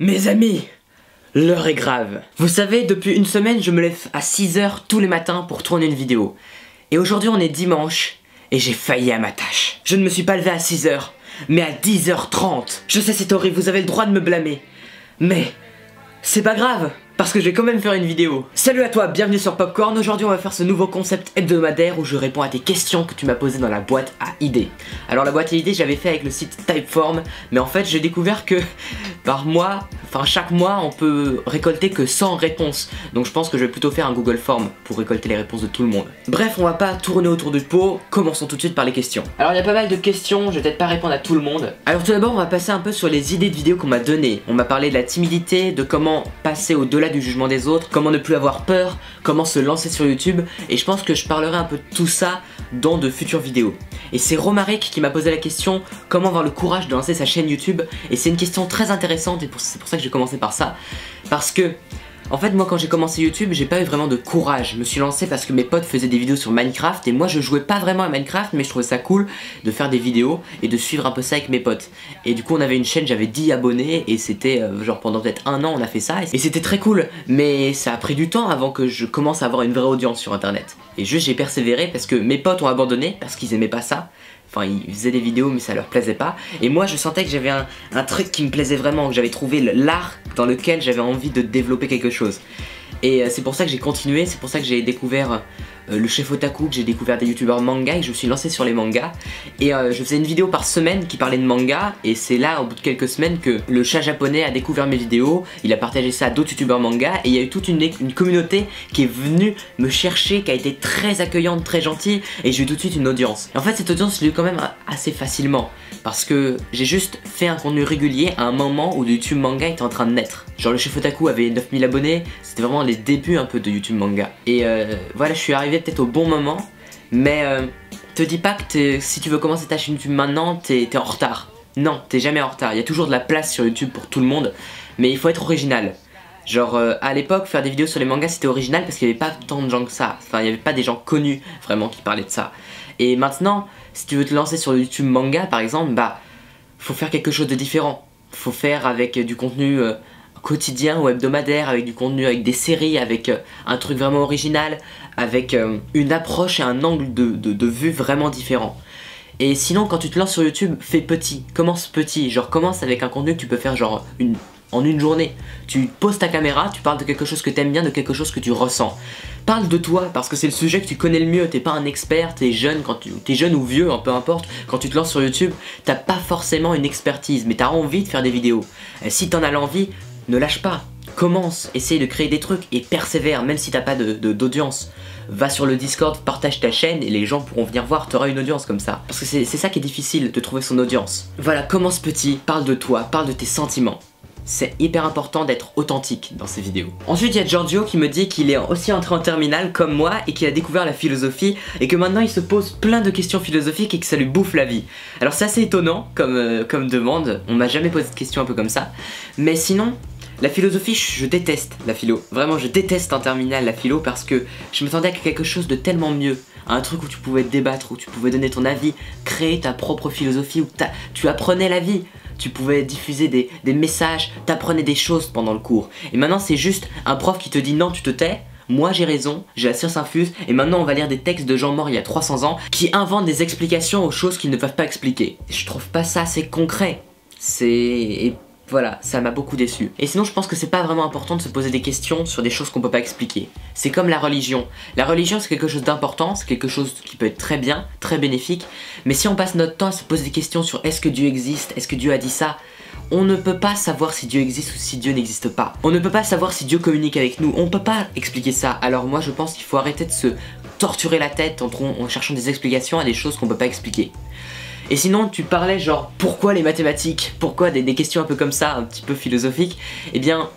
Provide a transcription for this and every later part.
Mes amis, l'heure est grave. Vous savez, depuis une semaine, je me lève à 6 h tous les matins pour tourner une vidéo. Et aujourd'hui, on est dimanche, et j'ai failli à ma tâche. Je ne me suis pas levé à 6 h, mais à 10 h 30. Je sais, c'est horrible, vous avez le droit de me blâmer. Mais, c'est pas grave, parce que je vais quand même faire une vidéo. Salut à toi, bienvenue sur Popcorn. Aujourd'hui on va faire ce nouveau concept hebdomadaire où je réponds à des questions que tu m'as posées dans la boîte à idées. Alors la boîte à idées j'avais fait avec le site Typeform, mais en fait j'ai découvert que par mois, enfin chaque mois on peut récolter que 100 réponses. Donc je pense que je vais plutôt faire un Google Form pour récolter les réponses de tout le monde. Bref, on va pas tourner autour du pot, commençons tout de suite par les questions. Alors il y a pas mal de questions, je vais peut-être pas répondre à tout le monde. Alors tout d'abord on va passer un peu sur les idées de vidéos qu'on m'a données. On m'a parlé de la timidité, de comment passer au-delà du jugement des autres, comment ne plus avoir peur, comment se lancer sur YouTube, et je pense que je parlerai un peu de tout ça dans de futures vidéos. Et c'est Romaric qui m'a posé la question comment avoir le courage de lancer sa chaîne YouTube, et c'est une question très intéressante et c'est pour ça que j'ai commencé par ça, parce que en fait moi quand j'ai commencé YouTube j'ai pas eu vraiment de courage. Je me suis lancé parce que mes potes faisaient des vidéos sur Minecraft et moi je jouais pas vraiment à Minecraft, mais je trouvais ça cool de faire des vidéos et de suivre un peu ça avec mes potes. Et du coup on avait une chaîne, j'avais 10 abonnés et c'était genre pendant peut-être un an on a fait ça et c'était très cool. Mais ça a pris du temps avant que je commence à avoir une vraie audience sur internet. Et juste j'ai persévéré parce que mes potes ont abandonné parce qu'ils aimaient pas ça. Enfin ils faisaient des vidéos mais ça leur plaisait pas. Et moi je sentais que j'avais un truc qui me plaisait vraiment, que j'avais trouvé l'art dans lequel j'avais envie de développer quelque chose. Et c'est pour ça que j'ai continué, c'est pour ça que j'ai découvert le chef otaku, que j'ai découvert des youtubeurs manga et que je me suis lancé sur les mangas. Et je faisais une vidéo par semaine qui parlait de manga, et c'est là au bout de quelques semaines que le chat japonais a découvert mes vidéos, il a partagé ça à d'autres youtubeurs manga et il y a eu toute une communauté qui est venue me chercher, qui a été très accueillante, très gentille, et j'ai eu tout de suite une audience. Et en fait cette audience je l'ai eu quand même assez facilement, parce que j'ai juste fait un contenu régulier à un moment où le YouTube manga était en train de naître. Genre le chef otaku avait 9000 abonnés, c'était vraiment les débuts un peu de YouTube manga. Et voilà, je suis arrivé peut-être au bon moment, mais te dis pas que si tu veux commencer ta chaîne YouTube maintenant, t'es en retard. Non, t'es jamais en retard, il y a toujours de la place sur YouTube pour tout le monde, mais il faut être original. Genre à l'époque, faire des vidéos sur les mangas c'était original parce qu'il n'y avait pas tant de gens que ça. Enfin, il n'y avait pas des gens connus vraiment qui parlaient de ça. Et maintenant, si tu veux te lancer sur le YouTube manga par exemple, bah faut faire quelque chose de différent. Faut faire avec du contenu quotidien ou hebdomadaire, avec du contenu, avec des séries, avec un truc vraiment original, avec une approche et un angle de vue vraiment différent. Et sinon quand tu te lances sur YouTube, fais petit, commence petit, genre commence avec un contenu que tu peux faire genre en une journée. Tu poses ta caméra, tu parles de quelque chose que t'aimes bien, de quelque chose que tu ressens. Parle de toi parce que c'est le sujet que tu connais le mieux, t'es pas un expert, t'es jeune, t'es jeune ou vieux, peu importe, quand tu te lances sur YouTube, t'as pas forcément une expertise, mais t'as envie de faire des vidéos. Et si t'en as l'envie, ne lâche pas, commence, essaye de créer des trucs et persévère, même si t'as pas d'audience. Va sur le Discord, partage ta chaîne et les gens pourront venir voir, t'auras une audience comme ça. Parce que c'est ça qui est difficile, de trouver son audience. Voilà, commence petit, parle de toi, parle de tes sentiments. C'est hyper important d'être authentique dans ces vidéos. Ensuite il y a Giorgio qui me dit qu'il est aussi entré en terminale comme moi et qu'il a découvert la philosophie et que maintenant il se pose plein de questions philosophiques et que ça lui bouffe la vie. Alors c'est assez étonnant comme demande, on m'a jamais posé de questions un peu comme ça. Mais sinon, la philosophie, je déteste la philo. Vraiment je déteste en terminale la philo parce que je m'attendais à quelque chose de tellement mieux. À un truc où tu pouvais débattre, où tu pouvais donner ton avis, créer ta propre philosophie, où tu apprenais la vie. Tu pouvais diffuser des messages, t'apprenais des choses pendant le cours. Et maintenant c'est juste un prof qui te dit non tu te tais, moi j'ai raison, j'ai la science infuse, et maintenant on va lire des textes de gens morts il y a 300 ans qui inventent des explications aux choses qu'ils ne peuvent pas expliquer. Je trouve pas ça assez concret. Et voilà, ça m'a beaucoup déçu. Et sinon je pense que c'est pas vraiment important de se poser des questions sur des choses qu'on peut pas expliquer. C'est comme la religion. La religion c'est quelque chose d'important, c'est quelque chose qui peut être très bien, très bénéfique. Mais si on passe notre temps à se poser des questions sur est-ce que Dieu existe, est-ce que Dieu a dit ça, on ne peut pas savoir si Dieu existe ou si Dieu n'existe pas. On ne peut pas savoir si Dieu communique avec nous, on peut pas expliquer ça. Alors moi je pense qu'il faut arrêter de se torturer la tête en cherchant des explications à des choses qu'on peut pas expliquer. Et sinon tu parlais genre pourquoi les mathématiques, pourquoi des questions un peu comme ça, un petit peu philosophiques. Eh bien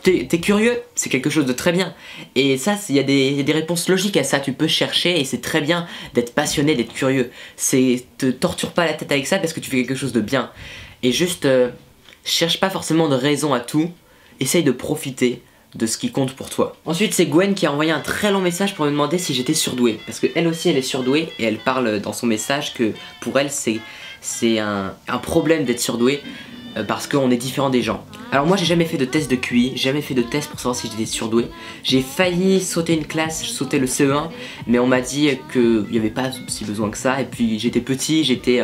t'es curieux, c'est quelque chose de très bien. Et ça, il y a des réponses logiques à ça, tu peux chercher et c'est très bien d'être passionné, d'être curieux. Te torture pas la tête avec ça parce que tu fais quelque chose de bien. Et juste, cherche pas forcément de raison à tout, essaye de profiter de ce qui compte pour toi. Ensuite c'est Gwen qui a envoyé un très long message pour me demander si j'étais surdouée, parce que elle aussi elle est surdouée et elle parle dans son message que pour elle c'est un problème d'être surdouée. parce qu'on est différent des gens. Alors moi j'ai jamais fait de test de QI, jamais fait de test pour savoir si j'étais surdoué. J'ai failli sauter une classe, sauter le CE1, mais on m'a dit qu'il n'y avait pas si besoin que ça. Et puis j'étais petit, j'étais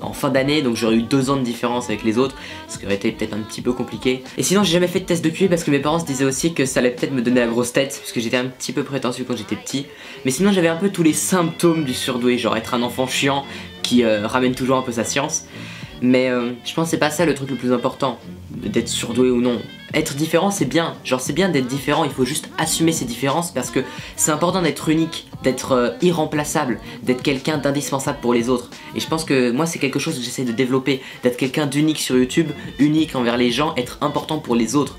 en fin d'année, donc j'aurais eu 2 ans de différence avec les autres, ce qui aurait été peut-être un petit peu compliqué. Et sinon j'ai jamais fait de test de QI parce que mes parents se disaient aussi que ça allait peut-être me donner la grosse tête, parce que j'étais un petit peu prétentieux quand j'étais petit. Mais sinon j'avais un peu tous les symptômes du surdoué, genre être un enfant chiant qui ramène toujours un peu sa science. Mais je pense que c'est pas ça le truc le plus important, d'être surdoué ou non. Être différent c'est bien, genre c'est bien d'être différent, il faut juste assumer ses différences parce que c'est important d'être unique, d'être irremplaçable, d'être quelqu'un d'indispensable pour les autres. Et je pense que moi c'est quelque chose que j'essaie de développer, d'être quelqu'un d'unique sur YouTube, unique envers les gens, être important pour les autres.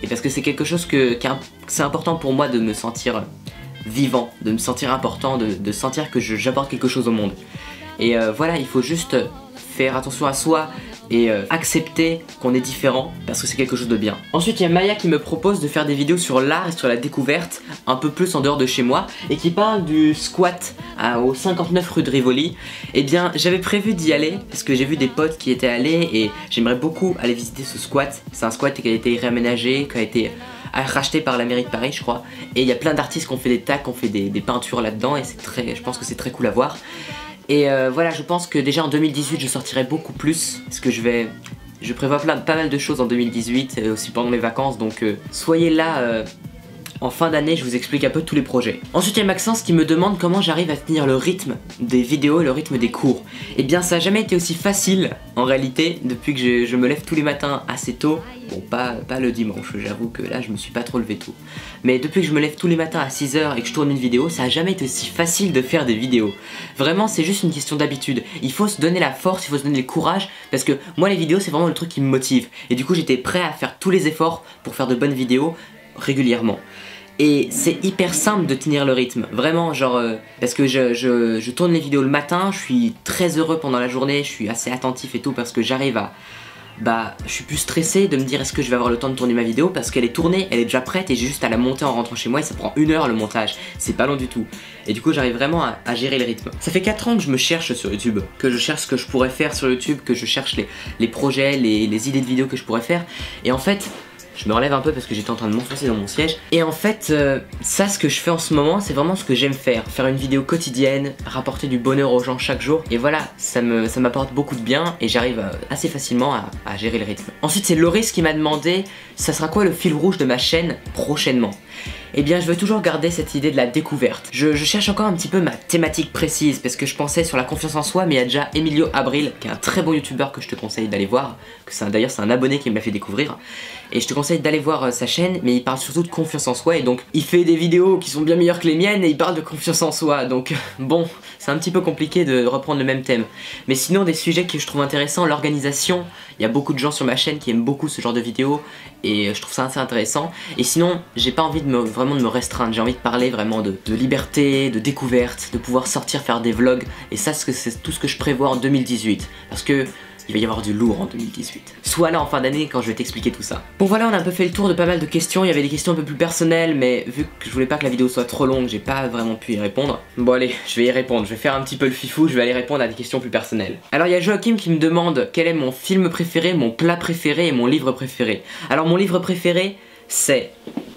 Et parce que c'est quelque chose c'est important pour moi de me sentir vivant, de me sentir important, de sentir que j'apporte quelque chose au monde. Et voilà, il faut juste faire attention à soi et accepter qu'on est différent parce que c'est quelque chose de bien. Ensuite il y a Maya qui me propose de faire des vidéos sur l'art et sur la découverte un peu plus en dehors de chez moi et qui parle du squat au 59 rue de Rivoli. Et bien j'avais prévu d'y aller parce que j'ai vu des potes qui étaient allés et j'aimerais beaucoup aller visiter ce squat. C'est un squat qui a été réaménagé, qui a été racheté par la mairie de Paris je crois, et il y a plein d'artistes qui ont fait des tags, qui ont fait des peintures là-dedans et je pense que c'est très cool à voir. Et voilà, je pense que déjà en 2018 je sortirai beaucoup plus parce que je prévois pas mal de choses en 2018 aussi pendant mes vacances, donc soyez là en fin d'année, je vous explique un peu tous les projets. Ensuite il y a Maxence qui me demande comment j'arrive à tenir le rythme des vidéos et le rythme des cours. Et bien ça n'a jamais été aussi facile en réalité depuis que je me lève tous les matins assez tôt. Bon pas le dimanche, j'avoue que là je me suis pas trop levé tôt. Mais depuis que je me lève tous les matins à 6 h et que je tourne une vidéo, ça n'a jamais été aussi facile de faire des vidéos. Vraiment c'est juste une question d'habitude. Il faut se donner la force, il faut se donner le courage parce que moi les vidéos c'est vraiment le truc qui me motive. Et du coup j'étais prêt à faire tous les efforts pour faire de bonnes vidéos régulièrement. Et c'est hyper simple de tenir le rythme, vraiment genre parce que je tourne les vidéos le matin, je suis très heureux pendant la journée, je suis assez attentif et tout parce que j'arrive à... je suis plus stressé de me dire est-ce que je vais avoir le temps de tourner ma vidéo parce qu'elle est tournée, elle est déjà prête et j'ai juste à la monter en rentrant chez moi et ça prend 1 heure le montage, c'est pas long du tout. Et du coup j'arrive vraiment à gérer le rythme. Ça fait 4 ans que je me cherche sur YouTube, que je cherche ce que je pourrais faire sur YouTube, que je cherche les projets, les idées de vidéos que je pourrais faire. Et en fait... je me relève un peu parce que j'étais en train de m'enfoncer dans mon siège. Et en fait, ça ce que je fais en ce moment, c'est vraiment ce que j'aime faire. Faire une vidéo quotidienne, rapporter du bonheur aux gens chaque jour. Et voilà, ça m'apporte beaucoup de bien et j'arrive assez facilement à gérer le rythme. Ensuite, c'est Loris qui m'a demandé, ça sera quoi le fil rouge de ma chaîne prochainement ? Eh bien je veux toujours garder cette idée de la découverte. Je cherche encore un petit peu ma thématique précise parce que je pensais sur la confiance en soi, mais il y a déjà Emilio Abril qui est un très bon youtubeur que je te conseille d'aller voir, d'ailleurs c'est un abonné qui me l'a fait découvrir, et je te conseille d'aller voir sa chaîne, mais il parle surtout de confiance en soi et donc il fait des vidéos qui sont bien meilleures que les miennes et il parle de confiance en soi, donc bon, c'est un petit peu compliqué de reprendre le même thème. Mais sinon des sujets que je trouve intéressants, l'organisation, il y a beaucoup de gens sur ma chaîne qui aiment beaucoup ce genre de vidéos et je trouve ça assez intéressant. Et sinon j'ai pas envie de vraiment de me restreindre, j'ai envie de parler vraiment de liberté, de découverte, de pouvoir sortir faire des vlogs, et ça c'est tout ce que je prévois en 2018 parce que il va y avoir du lourd en 2018. Sois là en fin d'année quand je vais t'expliquer tout ça. Bon voilà, on a un peu fait le tour de pas mal de questions, il y avait des questions un peu plus personnelles, mais vu que je voulais pas que la vidéo soit trop longue, j'ai pas vraiment pu y répondre. Bon allez, je vais y répondre, je vais faire un petit peu le fifou, je vais aller répondre à des questions plus personnelles. Alors il y a Joachim qui me demande quel est mon film préféré, mon plat préféré et mon livre préféré. Alors mon livre préféré, c'est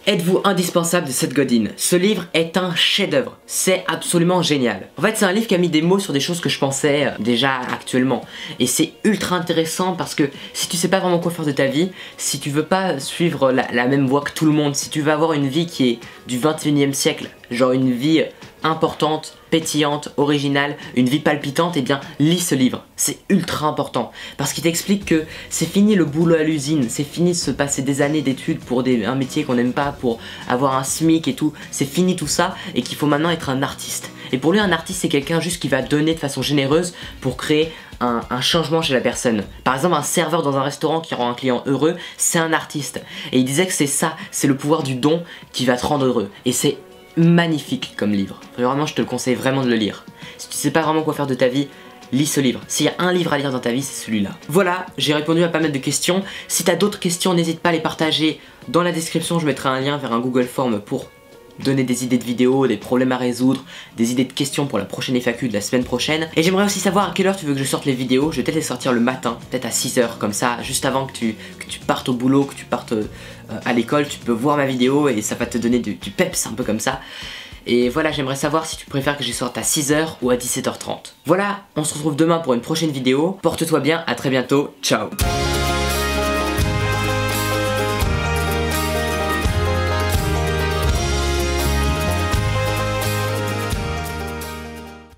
Êtes-vous indispensable de Seth Godin. Ce livre est un chef-d'œuvre, c'est absolument génial. En fait c'est un livre qui a mis des mots sur des choses que je pensais déjà actuellement. Et c'est ultra intéressant parce que si tu sais pas vraiment quoi faire de ta vie, si tu veux pas suivre la même voie que tout le monde, si tu veux avoir une vie qui est du 21e siècle, genre une vie importante, pétillante, originale, une vie palpitante, et bien lis ce livre. C'est ultra important parce qu'il t'explique que c'est fini le boulot à l'usine, c'est fini de se passer des années d'études pour un métier qu'on n'aime pas, pour avoir un SMIC et tout, c'est fini tout ça et qu'il faut maintenant être un artiste. Et pour lui un artiste c'est quelqu'un juste qui va donner de façon généreuse pour créer un changement chez la personne. Par exemple un serveur dans un restaurant qui rend un client heureux, c'est un artiste. Et il disait que c'est ça, c'est le pouvoir du don qui va te rendre heureux. Et c'est magnifique comme livre. Vraiment je te le conseille vraiment de le lire. Si tu sais pas vraiment quoi faire de ta vie, lis ce livre. S'il y a un livre à lire dans ta vie, c'est celui-là. Voilà, j'ai répondu à pas mal de questions. Si t'as d'autres questions, n'hésite pas à les partager dans la description. Je mettrai un lien vers un Google Form pour donner des idées de vidéos, des problèmes à résoudre, des idées de questions pour la prochaine FAQ de la semaine prochaine. Et j'aimerais aussi savoir à quelle heure tu veux que je sorte les vidéos. Je vais peut-être les sortir le matin, peut-être à 6h, comme ça, juste avant que tu partes au boulot, que tu partes à l'école, tu peux voir ma vidéo et ça va te donner du peps, un peu comme ça. Et voilà, j'aimerais savoir si tu préfères que je sorte à 6h ou à 17h30. Voilà, on se retrouve demain pour une prochaine vidéo. Porte-toi bien, à très bientôt, ciao.